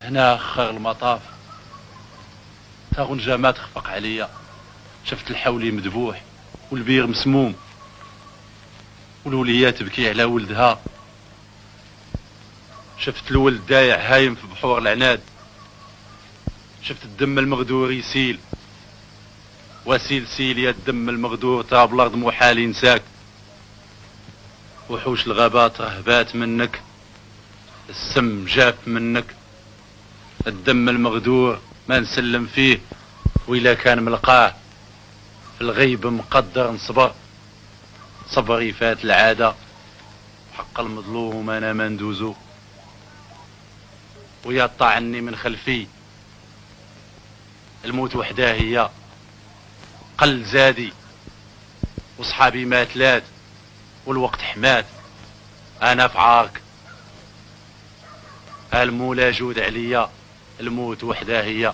هنا خير المطاف تا غنجامة تخفق عليا. شفت الحولي مذبوح والبير مسموم والولية تبكي على ولدها. شفت الولد دايع هايم في بحور العناد. شفت الدم المغدور يسيل وسيل سيل يا الدم المغدور تراب الارض محال ينساك. وحوش الغابات رهبات منك، السم جاف منك، الدم المغدور ما نسلم فيه وإلا كان ملقاه في الغيب مقدر نصبر. صبري فات العادة حق المظلوم أنا ما ندوزو. ويا طعني من خلفي الموت وحده هي قل زادي. وصحابي ماتلات والوقت حمات أنا في عارك. المولى جود عليا الموت وحده هي.